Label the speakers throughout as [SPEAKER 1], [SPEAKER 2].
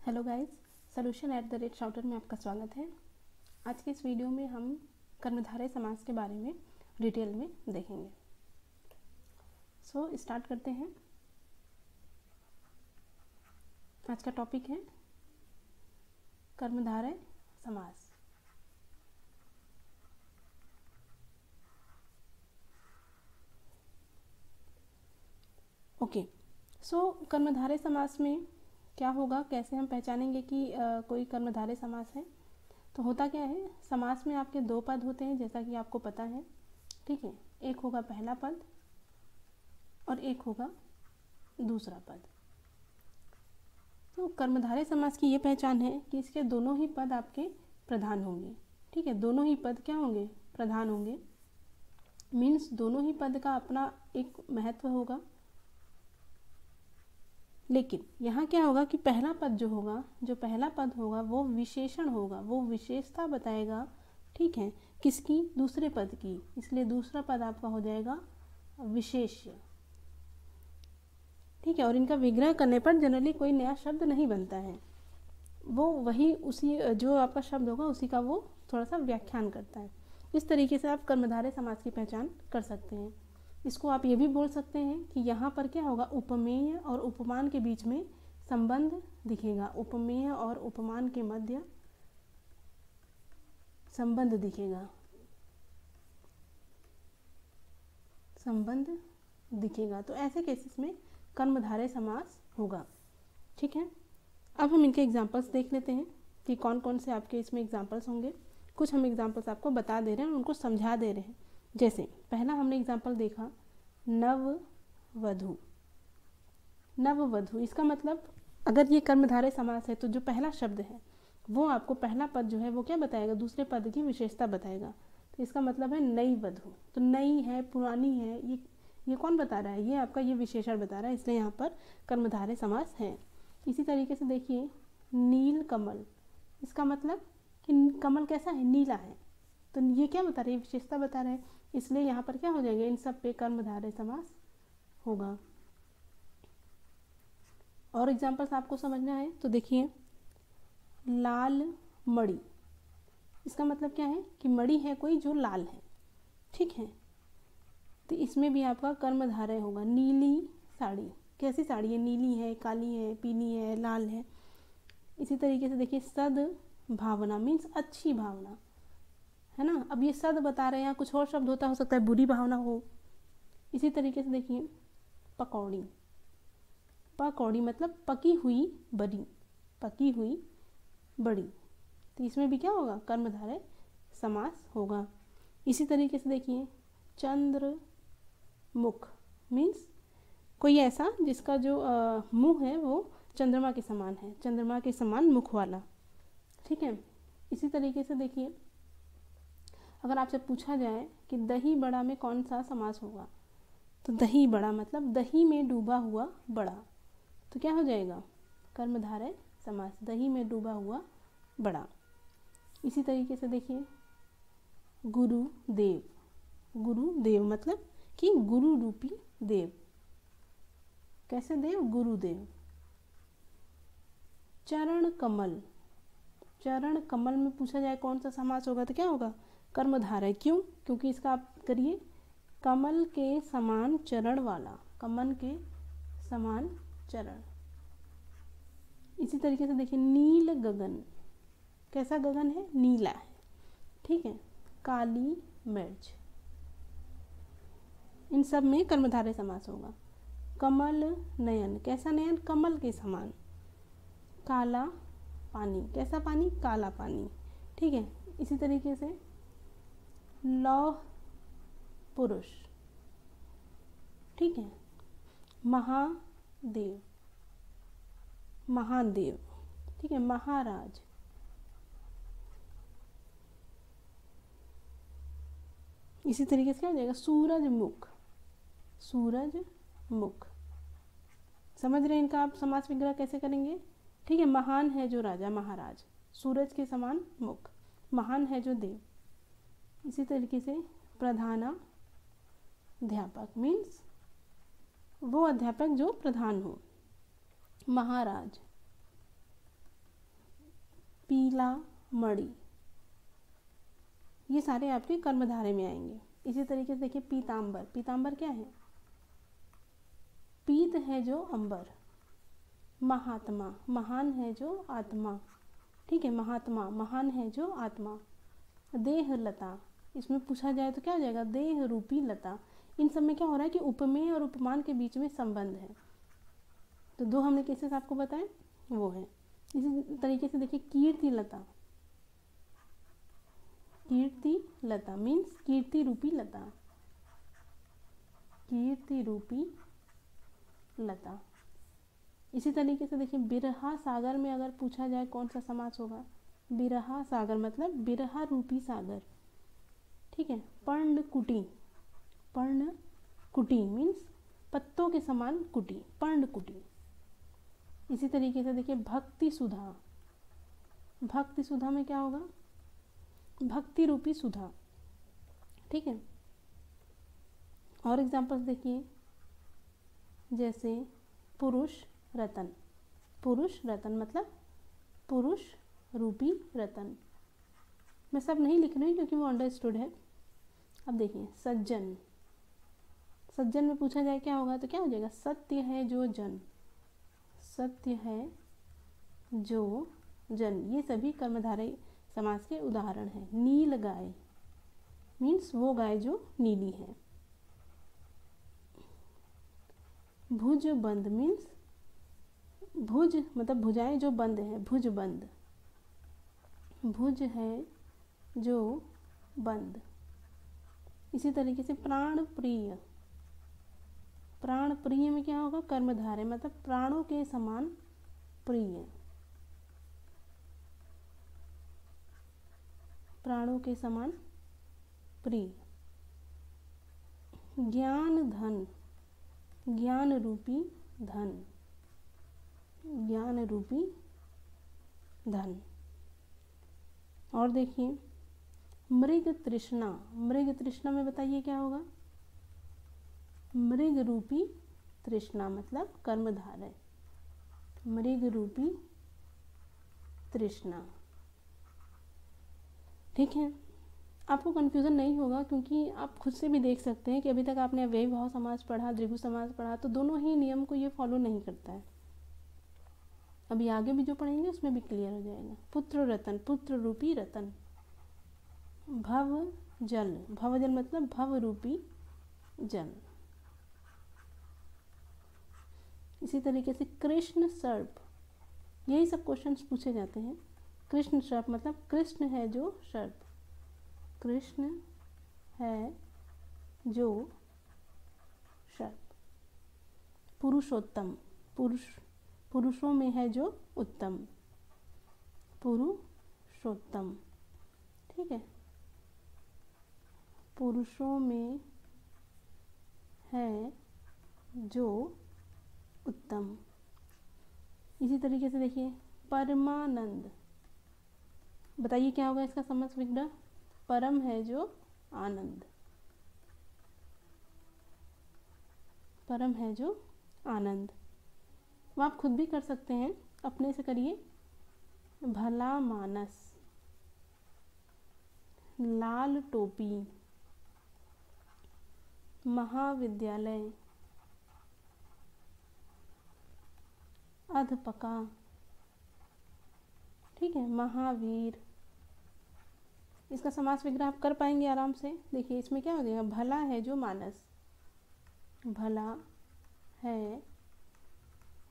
[SPEAKER 1] Hello guys, solution@shouter में आपका स्वागत है। आज के इस वीडियो में हम कर्मधारय समास के बारे में डिटेल में देखेंगे। स्टार्ट करते हैं। आज का टॉपिक है कर्मधारय समास। ओके, कर्मधारय समास में क्या होगा, कैसे हम पहचानेंगे कि कोई कर्मधारय समास है। तो होता क्या है, समास में आपके दो पद होते हैं जैसा कि आपको पता है, ठीक है। एक होगा पहला पद और एक होगा दूसरा पद। तो कर्मधारय समास की ये पहचान है कि इसके दोनों ही पद आपके प्रधान होंगे, ठीक है। दोनों ही पद क्या होंगे, प्रधान होंगे। मीन्स दोनों ही पद का अपना एक महत्व होगा। लेकिन यहाँ क्या होगा कि पहला पद जो पहला पद होगा वो विशेषण होगा, वो विशेषता बताएगा, ठीक है, किसकी, दूसरे पद की। इसलिए दूसरा पद आपका हो जाएगा विशेष्य, ठीक है। और इनका विग्रह करने पर जनरली कोई नया शब्द नहीं बनता है, वो वही उसी जो आपका शब्द होगा उसी का वो थोड़ा सा व्याख्यान करता है। इस तरीके से आप कर्मधारय समास की पहचान कर सकते हैं। इसको आप ये भी बोल सकते हैं कि यहाँ पर क्या होगा, उपमेय और उपमान के बीच में संबंध दिखेगा। उपमेय और उपमान के मध्य संबंध दिखेगा, तो ऐसे केसेस में कर्मधारय समास होगा, ठीक है। अब हम इनके एग्जांपल्स देख लेते हैं कि कौन कौन से आपके इसमें एग्जांपल्स होंगे। कुछ हम एग्जांपल्स आपको बता दे रहे हैं और उनको समझा दे रहे हैं। जैसे पहला हमने एग्जांपल देखा नववधू। नववधू, इसका मतलब अगर ये कर्मधारय समास है तो जो पहला शब्द है वो आपको, पहला पद जो है वो क्या बताएगा, दूसरे पद की विशेषता बताएगा। तो इसका मतलब है नई वधू। तो नई है, पुरानी है, ये कौन बता रहा है, ये आपका ये विशेषण बता रहा है, इसलिए यहाँ पर कर्मधारय समास है। इसी तरीके से देखिए नील कमल। इसका मतलब कि कमल कैसा है, नीला है। तो ये क्या बता रही है, विशेषता बता रहा है, इसलिए यहाँ पर क्या हो जाएंगे, इन सब पे कर्मधारय समास होगा। और एग्जांपल्स आपको समझना है तो देखिए लाल मणि। इसका मतलब क्या है कि मणि है कोई जो लाल है, ठीक है। तो इसमें भी आपका कर्मधारय होगा। नीली साड़ी, कैसी साड़ी है, नीली है, काली है, पीली है, लाल है। इसी तरीके से देखिए सद्भावना मीन्स अच्छी भावना, है ना। अब ये सद बता रहे हैं, यहाँ कुछ और शब्द होता हो सकता है बुरी भावना हो। इसी तरीके से देखिए पकौड़ी। पकौड़ी मतलब पकी हुई बड़ी, पकी हुई बड़ी। तो इसमें भी क्या होगा, कर्मधारय समास होगा। इसी तरीके से देखिए चंद्रमुख मीन्स कोई ऐसा जिसका जो मुंह है वो चंद्रमा के समान है, चंद्रमा के समान मुख वाला, ठीक है। इसी तरीके से देखिए अगर आपसे पूछा जाए कि दही बड़ा में कौन सा समास होगा, तो दही बड़ा मतलब दही में डूबा हुआ बड़ा। तो क्या हो जाएगा, कर्मधारय समास, दही में डूबा हुआ बड़ा। इसी तरीके से देखिए गुरुदेव। गुरुदेव मतलब कि गुरु रूपी देव। कैसे देव, गुरुदेव। चरण कमल। चरण कमल में पूछा जाए कौन सा समास होगा तो क्या होगा, कर्मधारय। क्यों, क्योंकि इसका आप करिए कमल के समान चरण वाला, कमल के समान चरण। इसी तरीके से देखिए नील गगन। कैसा गगन है, नीला है, ठीक है। काली मिर्च, इन सब में कर्मधारय समास होगा। कमल नयन, कैसा नयन, कमल के समान। काला पानी, कैसा पानी, काला पानी, ठीक है। इसी तरीके से लौह पुरुष, ठीक है। महादेव, महादेव, ठीक है। महाराज। इसी तरीके से क्या हो जाएगा, सूरजमुख। सूरजमुख, समझ रहे हैं इनका आप समास विग्रह कैसे करेंगे, ठीक है। महान है जो राजा, महाराज, सूरज के समान मुख, महान है जो देव। इसी तरीके से प्रधानाध्यापक मीन्स वो अध्यापक जो प्रधान हो। महाराज, ला मणि, ये सारे आपके कर्मधारय में आएंगे। इसी तरीके से देखिए पीतांबर, पीतांबर क्या है? पीत है जो अंबर, महात्मा, महान है जो आत्मा, ठीक है, महात्मा महान है जो आत्मा। देह लता, इसमें पूछा जाए तो क्या हो जाएगा? देह रूपी लता। इन सब में क्या हो रहा है कि उपमेय और उपमान के बीच में संबंध है। तो दो हमने केसेस आपको बताए वो है। इसी तरीके से देखिए कीर्ति लता, कीर्ति लता मीन्स कीर्ति रूपी लता, कीर्ति रूपी लता। इसी तरीके से देखिए बिरहा सागर में अगर पूछा जाए कौन सा समास होगा? बिरहा सागर मतलब बिरहा रूपी सागर, ठीक है। पर्णकुटी, पर्णकुटी मीन्स पत्तों के समान कुटी, पर्णकुटी। इसी तरीके से देखिए भक्ति सुधा, भक्ति सुधा में क्या होगा? भक्ति रूपी सुधा, ठीक है। और एग्जांपल्स देखिए जैसे पुरुष रतन, पुरुष रतन मतलब पुरुष रूपी रतन। मैं सब नहीं लिख रही हूँ क्योंकि वो अंडरस्टूड है। अब देखिए सज्जन, सज्जन में पूछा जाए क्या होगा तो क्या हो जाएगा? सत्य है जो जन, सत्य है जो जन। ये सभी कर्मधारय समास के उदाहरण हैं। नील गाय मीन्स वो गाय जो नीली है। भुज बंद मीन्स भुज मतलब भुजाएं जो बंद है, भुज बंद, भुज है जो बंद। इसी तरीके से प्राण प्रिय, प्राण प्रिय में क्या होगा? कर्मधारय मतलब प्राणों के समान प्रिय, प्राणों के समान प्रिय। ज्ञान धन, ज्ञान रूपी धन, ज्ञान रूपी धन। और देखिए मृग तृष्णा, मृग तृष्णा में बताइए क्या होगा? मृग रूपी तृष्णा मतलब कर्मधारय, मृग रूपी तृष्णा, ठीक है। आपको कन्फ्यूज़न नहीं होगा क्योंकि आप खुद से भी देख सकते हैं कि अभी तक आपने अव्ययी भाव समास पढ़ा, द्विगु समास पढ़ा, तो दोनों ही नियम को ये फॉलो नहीं करता है। अभी आगे भी जो पढ़ेंगे उसमें भी क्लियर हो जाएगा। पुत्र रतन, पुत्र रूपी रतन। भव जल, भव जल मतलब भव रूपी जल। इसी तरीके से कृष्ण सर्प, यही सब क्वेश्चंस पूछे जाते हैं। कृष्ण सर्प मतलब कृष्ण है जो सर्प, कृष्ण है जो सर्प। पुरुषोत्तम, पुरुषों में है जो उत्तम, पुरुषोत्तम, ठीक है। पुरुषों में है जो उत्तम। इसी तरीके से देखिए परमानंद, बताइए क्या होगा इसका समस्त विग्रह? परम है जो आनंद, परम है जो आनंद। वो आप खुद भी कर सकते हैं, अपने से करिए। भला मानस, लाल टोपी, महाविद्यालय, अधपका, ठीक है, महावीर। इसका समास विग्रह आप कर पाएंगे आराम से। देखिए इसमें क्या हो जाएगा? भला है जो मानस, भला है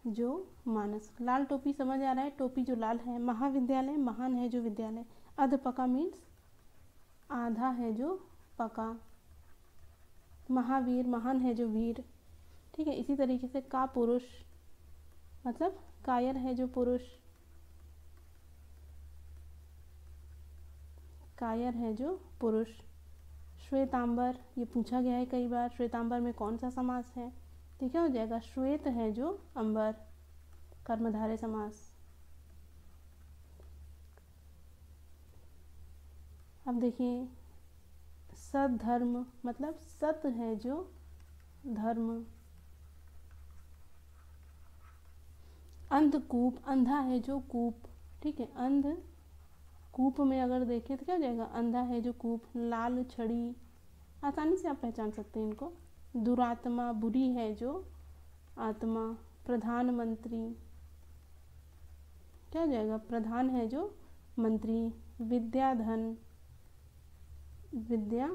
[SPEAKER 1] जो मानस। लाल टोपी समझ आ रहा है, टोपी जो लाल है। महाविद्यालय, महान है जो विद्यालय। अधपका मीन्स आधा है जो पका। महावीर, महान है जो वीर, ठीक है। इसी तरीके से का पुरुष मतलब कायर है जो पुरुष, कायर है जो पुरुष। श्वेतांबर, ये पूछा गया है कई बार, श्वेतांबर में कौन सा समास है? तो क्या हो जाएगा? श्वेत है जो अंबर, कर्मधारय समास। अब देखिए सधर्म मतलब सत है जो धर्म। अंधकूप, अंधा है जो कूप, ठीक है, अंधकूप, कूप में अगर देखें तो क्या हो जाएगा, अंधा है जो कूप। लाल छड़ी, आसानी से आप पहचान सकते हैं इनको। दुरात्मा, बुरी है जो आत्मा। प्रधानमंत्री, क्या हो जाएगा, प्रधान है जो मंत्री। विद्याधन, विद्या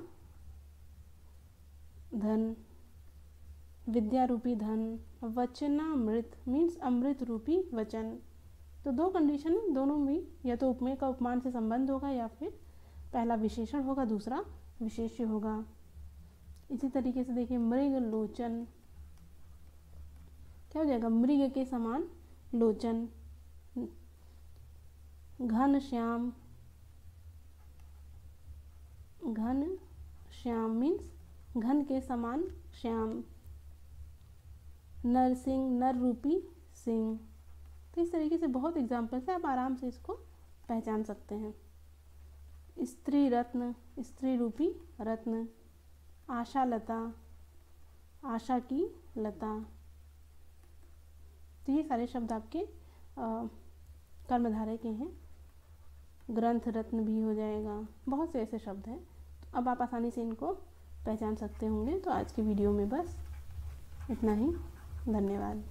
[SPEAKER 1] धन, विद्या रूपी धन। वचनामृत मीन्स अमृत रूपी वचन। तो दो कंडीशन है, दोनों में या तो उपमेय का उपमान से संबंध होगा या फिर पहला विशेषण होगा, दूसरा विशेष्य होगा। इसी तरीके से देखिए मृग लोचन, क्या हो जाएगा, मृग के समान लोचन। घन श्याम, घन श्याम मीन्स घन के समान श्याम। नरसिंह, नर रूपी सिंह। तो इस तरीके से बहुत एग्जाम्पल्स है, आप आराम से इसको पहचान सकते हैं। स्त्री रत्न, स्त्री रूपी रत्न। आशा लता, आशा की लता। तो ये सारे शब्द आपके कर्मधारय के हैं। ग्रंथ रत्न भी हो जाएगा, बहुत से ऐसे शब्द हैं। तो अब आप आसानी से इनको पहचान सकते होंगे। तो आज की वीडियो में बस इतना ही। धन्यवाद।